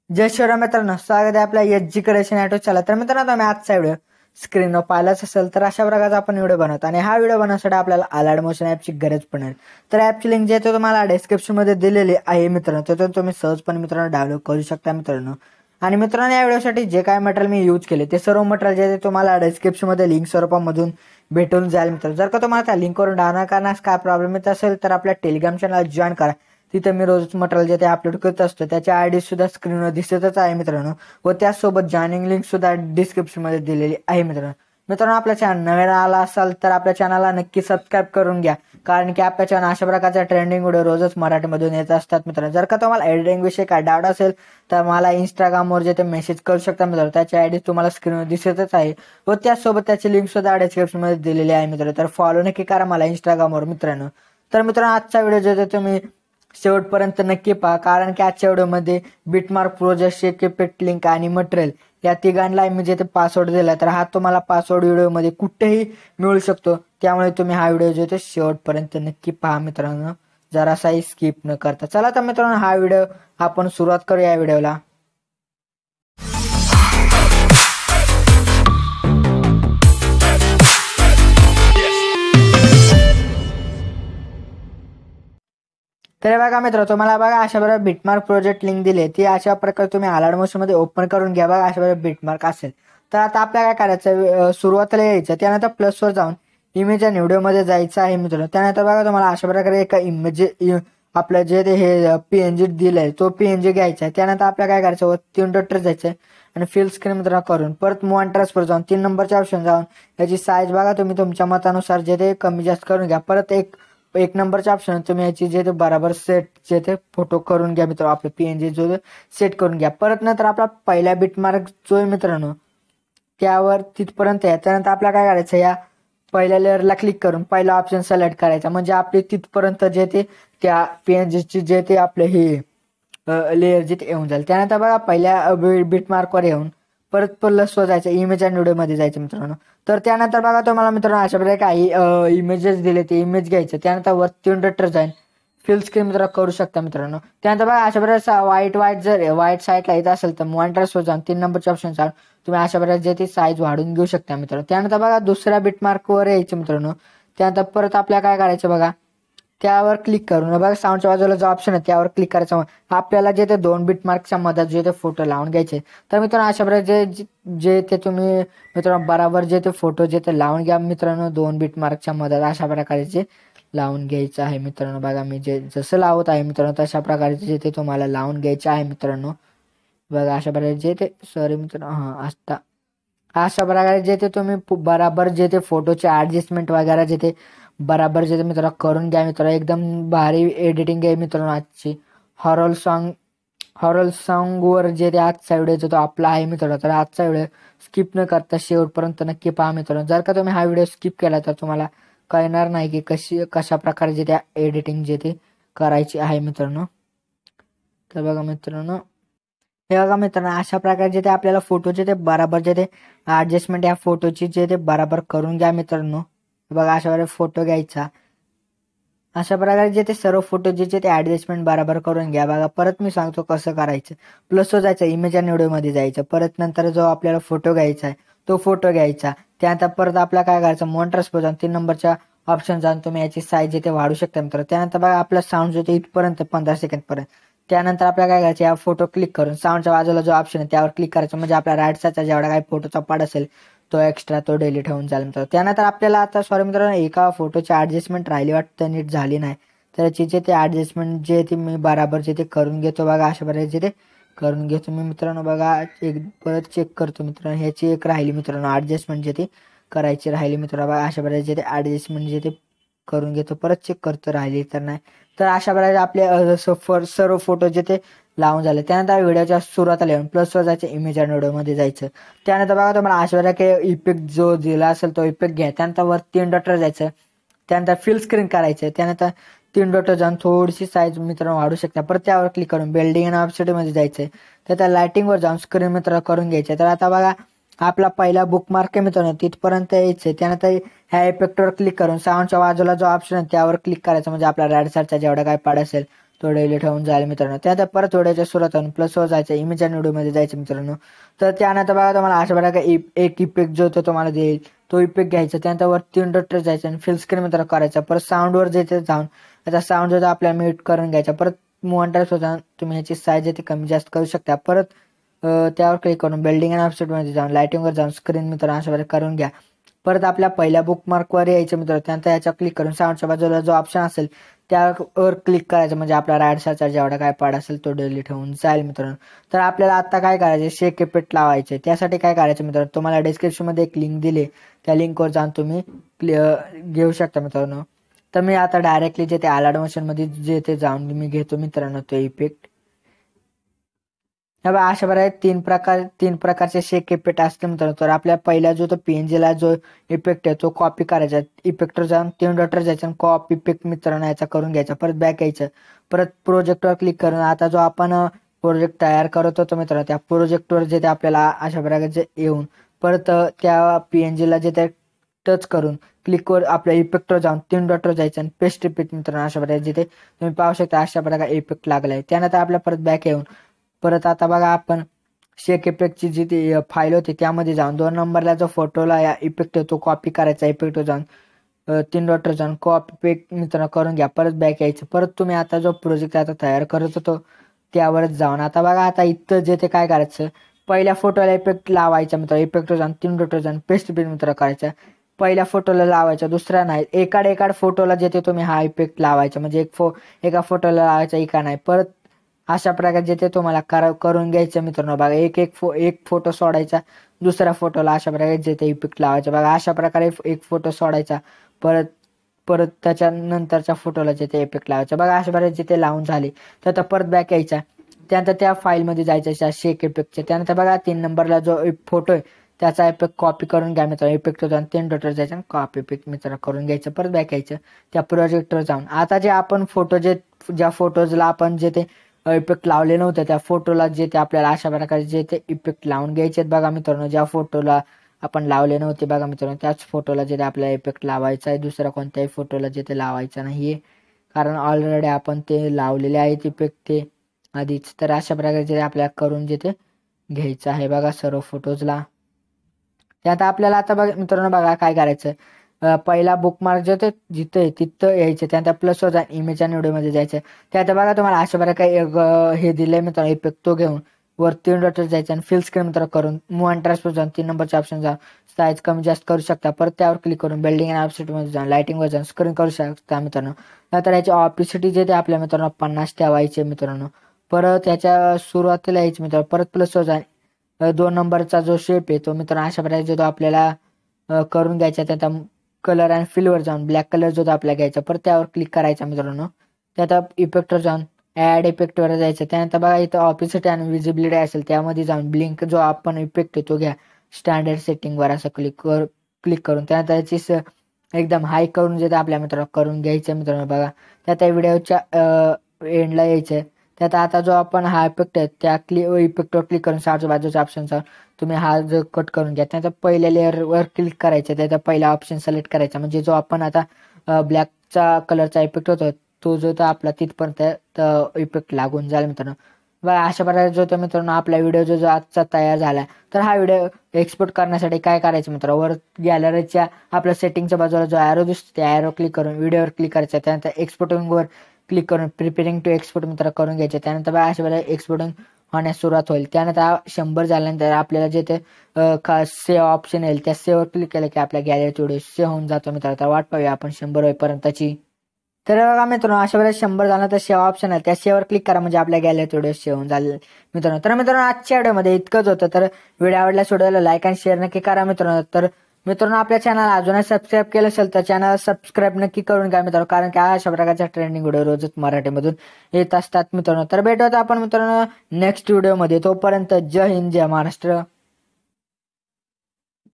जय शिवराम मित्रांनो, स्वागत आहे आपल्या एच क्रिएशन ऑटोच्याला. तर मित्रांनो, तुम्ही आजचा व्हिडिओ स्क्रीनवर पाहिलाच असेल तर अशा प्रकारचा आपण व्हिडिओ बनवतो आणि हा व्हिडिओ बनवण्यासाठी आपल्याला अलाइट मोशन ॲपची गरज पडेल. तर ॲपची लिंक जी आहे तुम्हाला डिस्क्रिप्शनमध्ये दिलेली आहे मित्रांनो, तिथून तुम्ही सहजपणे मित्रांनो डाउनलोड करू शकता मित्रांनो. आणि मित्रांनो, या व्हिडिओसाठी जे काय मटेरियल मी यूज केले ते सर्व मटेरियल जे आहे तुम्हाला डिस्क्रिप्शनमध्ये लिंक स्वरूपामधून भेटून जाईल मित्रांनो. जर का तुम्हाला त्या लिंकवरून डाउनलोड करण्यास काय प्रॉब्लेम येत असेल तर आपल्या टेलिग्राम चॅनल जॉईन करा. तिथे मी रोज मटेरियल जे ते अपलोड करत असतो त्याची आयडी सुद्धा स्क्रीनवर दिसतच आहे मित्रांनो, व त्याचसोबत जॉईनिंग लिंक सुद्धा डिस्क्रिप्शन मध्ये दिलेली आहे मित्रांनो. मित्रांनो, आपल्या चॅनल नवीन आला असाल तर आपल्या चॅनलला नक्की सबस्क्राईब करून घ्या, कारण की आपल्या चॅनल अशा प्रकारच्या ट्रेंडिंग व्हिडिओ रोजच मराठीमधून येत असतात मित्रांनो. जर का तुम्हाला एडिटिंग विषयी काय डाऊट असेल तर मला इंस्टाग्रामवर जे ते मेसेज करू शकता मित्रांनो. त्याची आयडी तुम्हाला स्क्रीनवर दिसतच आहे व त्याचसोबत त्याची लिंक सुद्धा डिस्क्रिप्शन मध्ये दिलेली आहे मित्रांनो. तर फॉलो नक्की करा मला इंस्टाग्रामवर मित्रांनो. तर मित्रांनो, आजचा व्हिडिओ जे तुम्ही शेवटपर्यंत नक्की पहा, कारण की आजच्या व्हिडिओमध्ये बिटमार्क, प्रोजेक्ट, इफेक्ट, लिंक आणि मटेरियल या तिघांना मी जे पासवर्ड दिला तर हा तुम्हाला पासवर्ड व्हिडिओमध्ये कुठेही मिळू शकतो. त्यामुळे तुम्ही हा व्हिडिओ जो ते शेवटपर्यंत नक्की पहा मित्रांनो, जरासाही स्किप न करता. चला तर मित्रांनो, हा व्हिडिओ आपण सुरुवात करूया. या व्हिडिओला तर बघा मित्र, तुम्हाला बघा अशा प्रकारे बिटमार्क प्रोजेक्ट लिंक दिली, ती अशा प्रकारे तुम्ही अलाइट मोशन मध्ये ओपन करून घ्या. बघा अशा प्रकारे बिटमार्क असेल तर आता आपल्याला काय करायचं, सुरुवातीला यायचं, त्यानंतर प्लसवर जाऊन इमेज आणि व्हिडिओमध्ये जायचं आहे मित्रांनो. त्यानंतर बघा तुम्हाला अशा प्रकारे एका इमेज आपलं जे ते हे PNG दिलंय तो PNG घ्यायचा आहे. त्यानंतर आपल्याला काय करायचं, 3 डॉटवर जायचं आणि फिल स्क्रीन मित्र करून परत मूव अँड ट्रान्सफर जाऊन 3 नंबरच्या ऑप्शन जाऊन याची साईज बघा तुम्ही तुमच्या मतानुसार जे ते कमी जास्त करून घ्या. परत एक नंबरच्या ऑप्शन तुम्ही याची जे ते बराबर सेट जे ते फोटो करून घ्या मित्र, आपलं PNG जो सेट करून घ्या. परत नंतर आपला पहिला बिटमार्क जो आहे मित्रांनो त्यावर तिथपर्यंत आहे. त्यानंतर आपल्याला काय करायचं, या पहिल्या लेअरला क्लिक करून पहिला ऑप्शन सिलेक्ट करायचा, म्हणजे आपले तिथपर्यंत जे ते त्या PNGची जे ते आपले हे लेअर जे ते येऊन जाईल. त्यानंतर बघा पहिल्या बिटमार्कवर येऊन परत प्लसवर जायचं, इमेज आणि व्हिडिओमध्ये जायचं मित्रांनो. तर त्यानंतर बघा तुम्हाला मित्रांनो अशा प्रकारे काही इमेजेस दिले, ते इमेज घ्यायचं. त्यानंतर वर 3 डॉटर जाईल फिल स्क्रीन मित्र करू शकता मित्रांनो. त्यानंतर बघा अशा प्रकारे वाईट जर व्हाईट साईडला येत असेल तर मॉनिटर्सवर जाऊन 3 नंबरच्या ऑप्शन जाऊन तुम्ही अशा प्रकारे जे ती साईज वाढून घेऊ शकता मित्रांनो. त्यानंतर बघा दुसऱ्या बिटमार्कवर यायचं मित्रांनो. त्यानंतर परत आपल्याला काय करायचं, बघा त्यावर क्लिक करून बघा साऊंडच्या बाजूला जो ऑप्शन आहे त्यावर क्लिक करायचं. आपल्याला जे ते 2 बिटमार्कच्या मधात जे ते फोटो लावून घ्यायचे. तर मित्रांनो अशा प्रकारे जे ते तुम्ही मित्रांनो बराबर जे ते फोटो जे ते लावून घ्या मित्रांनो, 2 बिटमार्कच्या मधात अशा प्रकारे जे लावून घ्यायचं आहे मित्रांनो. बघा मी जे जसं लावत आहे मित्रांनो तशा प्रकारे जे ते तुम्हाला लावून घ्यायचे आहे मित्रांनो. बघा अशा प्रकारे जे ते सॉरी मित्रांनो असता अशा प्रकारे जे ते तुम्ही बराबर जे ते फोटोचे ऍडजस्टमेंट वगैरे जे ते बराबर जे ते मित्रांनो करून घ्या मित्रांनो. एकदम भारी एडिटिंग आहे मित्रांनो आजची. हॉरल सॉन्गवर जे ते आजचा व्हिडिओ तो आपला आहे मित्रांनो. तर आजचा व्हिडिओ स्किप न करता शेवटपर्यंत नक्की पहा मित्रांनो. जर का तुम्ही हा व्हिडिओ स्किप केला तर तुम्हाला कळणार नाही की कशा प्रकारे जे त्या एडिटिंग जे ते करायची आहे मित्रांनो. तर बघा मित्रांनो, हे बघा मित्रांनो अशा प्रकारे जे ते आपल्याला फोटोचे ते बराबर जे ते ऍडजस्टमेंट या फोटोची जे ते बराबर करून घ्या मित्रांनो. बघा अशा प्रकारे फोटो घ्यायचा, अशा प्रकारे जे ते सर्व फोटो जे ते ऍडजस्टमेंट बराबर करून घ्या. बघा परत मी सांगतो कसं करायचं. प्लसवर जायचं, इमेज आणि व्हिडिओमध्ये जायचं. परत नंतर जो आपल्याला फोटो घ्यायचा आहे तो फोटो घ्यायचा. त्यानंतर परत आपल्याला काय करायचं, मॉनिटर्सवर जाऊन 3 नंबरच्या ऑप्शन जाऊन तुम्ही याची साईज जे ते वाढू शकता मित्र. त्यानंतर बघा आपला साऊंड जो ते इथपर्यंत 15 सेकंदपर्यंत. त्यानंतर आपल्याला काय करायचं, या फोटो क्लिक करून साऊंडच्या बाजूला जो ऑप्शन आहे त्यावर क्लिक करायचं, म्हणजे आपल्या राईट साईडचा जेवढा काही फोटोचा पार्ट असेल तो एक्स्ट्रा तो डिलीट होऊन जाईल मित्रांनो. त्यानंतर आपल्याला आता सॉरी मित्रांनो एका फोटोची ऍडजस्टमेंट राहिली वाटतं, नीट झाली नाही. तर याची जे ते ऍडजस्टमेंट जे ते मी बराबर जे ते करून घेतो. बघा अशा प्रकारे जे ते करून घेतो मी मित्रांनो. बघा एक परत चेक करतो मित्रांनो, ह्याची एक राहिली मित्रांनो ऍडजस्टमेंट जे ते करायची राहिली मित्रांनो. बघा अशा प्रकारे जे ते ऍडजस्टमेंट जे ते करून घेतो, परत चेक करतो राहिली तर नाही. तर अशा प्रकारे आपले सर्व फोटो जे ते लावून झाले. त्यानंतर व्हिडिओच्या सुरुवातीला येऊन प्लसवर जायचं, इमेज आणि व्हिडिओमध्ये जायचं. त्यानंतर बघा तुम्हाला अशा प्रकारे इफेक्ट जो दिला असेल तो इफेक्ट घ्या. त्यानंतर वर 3 डॉटवर जायचं. त्यानंतर फिल स्क्रीन करायचं. त्यानंतर 3 डॉटवर जाऊन थोडीशी साईज मित्रांनो वाढू शकता. परत त्यावर क्लिक करून बिल्डिंग आणि ऑप्शनमध्ये जायचं. तर त्या लाइटिंगवर जाऊन स्क्रीन मित्र करून घ्यायचं. तर आता बघा आपला पहिला बुकमार्क आहे मित्रांनो तिथपर्यंत यायचं. त्यानंतर ह्या इफेक्टवर क्लिक करून साऊंडच्या बाजूला जो ऑप्शन आहे त्यावर क्लिक करायचं, म्हणजे आपला राईट साईडचा जेवढा काय पार्ट असेल तो डिलीट होऊन जाईल मित्रांनो. त्यानंतर परत व्हिडिओच्या सुरुवातून प्लसवर जायचं, इमेज आणि व्हिडिओमध्ये जायचं मित्रांनो. तर त्यानंतर बघा तुम्हाला अशा प्रकारे एक इफेक्ट जो तो तुम्हाला देईल तो इफेक्ट घ्यायचा. त्यानंतर वरती 3 डॉट जायचं आणि फिल स्क्रीन मित्रांनो करायचा. परत साऊंडवर जायचं जाऊन त्याचा साऊंड जो आपल्याला म्यूट करून घ्यायचा. परत मूव्ह जाऊन तुम्ही ह्याची साईज ती कमी जास्त करू शकता. परत त्यावर क्लिक करून बिल्डिंग आणि ऑफसेटमध्ये जाऊन लाइटिंगवर जाऊन स्क्रीन मित्रांनो अशा प्रकारे करून घ्या. परत आपल्या पहिल्या बुकमार्कवर यायचं मित्रांनो. त्यानंतर याच्यावर क्लिक करून साऊंडच्या बाजूला जो ऑप्शन असेल त्यावर क्लिक करायचं, म्हणजे आपला राईट साईडचा जेवढा काय पार्ट असेल तो डिलीट होऊन जाईल मित्रांनो. तर आपल्याला आता काय करायचे, शेक इफेक्ट लावायचे. त्यासाठी काय करायचं मित्रांनो, तुम्हाला डिस्क्रिप्शनमध्ये एक लिंक दिली, त्या लिंकवर जाऊन तुम्ही घेऊ शकता मित्रांनो. तर मी आता डायरेक्टली जे ते आलाड मोशनमध्ये जे ते जाऊन मी घेतो मित्रांनो तो इफेक्ट. अशा प्रकारे तीन प्रकारचे शेक इफेक्ट असते मित्रांनो. तर आपल्या पहिला जो तो पीएनजीला जो इफेक्ट आहे तो कॉपी करायचा. इफेक्टवर जाऊन 3 डॉटवर जायचं आणि कॉपी इफेक्ट मित्रांनो याचा करून घ्यायचा. परत बॅक यायचं. परत प्रोजेक्टवर क्लिक करून आता जो आपण प्रोजेक्ट तयार करत होतो मित्रांनो त्या प्रोजेक्टवर जे ते आपल्याला अशा प्रकारचे येऊन परत त्या पीएनजीला जे ते टच करून क्लिकवर आपल्या इफेक्टवर जाऊन 3 डॉटवर जायचं आणि पेस्ट इफेक्ट मित्रांनो अशा प्रकारे जिथे तुम्ही पाहू शकता अशा प्रकारे इफेक्ट लागलाय. त्यानंतर आपल्या परत बॅक येऊन परत आता बघा आपण शेक इफेक्टची जी ती फाईल होती त्यामध्ये जाऊन 2 नंबरला जो फोटोला या इफेक्ट तो कॉपी करायचा. इफेक्टवर जाऊन 3 डॉटवर जाऊन कॉपी इफेक्ट मित्रांनो करून घ्या. परत बॅक यायचं. परत तुम्ही आता जो प्रोजेक्ट आता तयार करत होतो त्यावरच जाऊन आता बघा आता इथं जे ते काय करायचं, पहिल्या फोटोला इफेक्ट लावायचा मित्र. इफेक्टवर जाऊन 3 डॉटवर जाऊन पेस्ट इफेक्ट मित्र करायचा. पहिल्या फोटोला लावायचा, दुसरा नाही. एकाड फोटोला जे ते तुम्ही हा इफेक्ट लावायचा, म्हणजे एका फोटोला लावायचा एका नाही. परत अशा प्रकारे जे ते तुम्हाला करून घ्यायचं मित्रांनो. बघा एक फोटो सोडायचा, दुसऱ्या फोटोला अशा प्रकारे जे ते इफेक्ट लावायचा. बघा अशा प्रकारे एक फोटो सोडायचा, परत त्याच्यानंतरच्या फोटोला जे ते इफेक्ट लावायचा. बघा अशा प्रकारे जे ते लावून झाले तर परत बॅक यायचा. त्यानंतर त्या फाईलमध्ये जायचं शेक इफेक्टच्या. त्यानंतर बघा 3 नंबरला जो फोटो आहे त्याचा इफेक्ट कॉपी करून घ्या मित्रांनो. इफेक्ट जाऊन 3 डॉटवर जायचं आणि कॉपी इफेक्ट मित्रांनो करून घ्यायचं. परत बॅक यायचं त्या प्रोजेक्टवर जाऊन. आता जे आपण ज्या फोटोजला आपण जे ते इफेक्ट लावले नव्हते त्या फोटोला जे ते आपल्याला अशा प्रकारे जे ते इफेक्ट लावून घ्यायचे बघा मित्रांनो. ज्या फोटोला आपण लावले नव्हते बघा मित्रांनो त्याच फोटोला जे ते आपल्याला इफेक्ट लावायचा आहे. दुसऱ्या कोणत्याही फोटोला जे ते लावायचं नाहीये, कारण ऑलरेडी आपण ते लावलेले आहेत इफेक्ट ते आधीच. तर अशा प्रकारे जे आपल्याला करून जे ते घ्यायचं आहे बघा सर्व फोटोजला. त्यात आपल्याला आता बघा मित्रांनो बघा काय करायचं, पहिला बुकमार्क जे ते जिथं तिथं यायचं. त्यानंतर प्लसवर जाऊन इमेज आणि व्हिडिओमध्ये जायचं. त्यात बघा तुम्हाला अशा प्रकारे हे दिलंय मित्रांनो इफेक्ट, तो घेऊन वर 3 डॉटवर जायचं आणि फिल स्क्रीन मित्र करून मूव्ह अँड ट्रान्सफर जाऊन 3 नंबरच्या ऑप्शन जाऊन साईज कमी जास्त करू शकता. परत त्यावर क्लिक करून बिल्डिंग आणि ऑफसेटमध्ये जाऊन लाइटिंगवर जाऊन स्क्रीन करू शकता मित्रांनो. नंतर याची ऑपिसिटी जे ते आपल्या मित्रांनो 50 ठेवायचे मित्रांनो. परत याच्या सुरुवातीला यायचं मित्रांनो. परत प्लसवर जाऊन 2 नंबरचा जो शेप आहे तो मित्रांनो अशा प्रकारे जो आपल्याला करून घ्यायचा. त्याचा कलर आणि फिलवर जाऊन ब्लॅक कलर जो आपल्याला घ्यायचा. परत त्यावर क्लिक करायचा मित्रांनो. त्यात इफेक्टवर जाऊन ॲड इफेक्टवर जायचं. त्यानंतर बघा इथं ऑपिसिटी आणि विजिबिलिटी असेल त्यामध्ये जाऊन ब्लिंक जो आपण इफेक्ट आहे तो घ्या. स्टँडर्ड सेटिंगवर असं क्लिक करून त्यानंतर याची एकदम हाय करून जे आपल्या मित्रांनो करून घ्यायचं मित्रांनो. बघा त्यात व्हिडिओच्या एंडला यायचं. त्यात आता जो आपण हा इफेक्ट आहे त्या इफेक्टवर क्लिक करून साईडच्या बाजूच्या ऑप्शनचा तुम्ही हा जो कट करून घ्या. त्यानंतर पहिल्या लेअरवर क्लिक करायचं. त्याचा पहिला ऑप्शन सिलेक्ट करायचा, म्हणजे जो आपण आता ब्लॅकचा कलरचा इफेक्ट होतो तो जो तर आपला तिथपर्यंत इफेक्ट लागून जाईल मित्रांनो. बघा अशा प्रकारे जो तर मित्रांनो आपला व्हिडिओ जो आजचा तयार झाला. तर हा व्हिडिओ एक्सपोर्ट करण्यासाठी काय करायचं मित्रांनो, वर गॅलरीच्या आपल्या सेटिंगच्या बाजूला जो ॲरो दिसतो त्या ॲरो क्लिक करून व्हिडिओवर क्लिक करायचा. त्यानंतर एक्सपोर्टिंगवर क्लिक करून प्रिपेरिंग टू एक्सपोर्ट मित्र करून घ्यायचे. त्यानंतर बघा अशा वेळेला एक्सपोर्टिंग होण्यास सुरुवात होईल. त्यानंतर 100 झाल्यानंतर आपल्याला जे ते सेव्ह ऑप्शन येईल त्या सेव्हवर क्लिक केलं की आपल्या गॅलरीत व्हिडिओ सेव्ह होऊन जातो मित्रांनो. तर वाट पाहूया आपण 100 होईपर्यंतची. तर बघा मित्रांनो अशा वेळेस 100 झालं तर सेव्ह ऑप्शन आहे त्या सेव्हवर क्लिक करा, म्हणजे आपल्या गॅलरीत व्हिडिओ सेव्ह होऊन झाले मित्रांनो. तर मित्रांनो आजच्या व्हिडिओमध्ये इतकंच होतं. तर व्हिडिओ आवडल्यास व्हिडिओला लाईक आणि शेअर नक्की करा मित्रांनो. तर मित्रांनो आपल्या चॅनल अजूनही सबस्क्राईब केलं असेल तर चॅनल सबस्क्राईब नक्की करून घ्या मित्रांनो, कारण की अशा प्रकारच्या ट्रेंडिंग व्हिडिओ रोजच मराठीमधून येत असतात मित्रांनो. तर भेटूयात आपण मित्रांनो नेक्स्ट व्हिडिओमध्ये. तोपर्यंत जय हिंद जय महाराष्ट्र.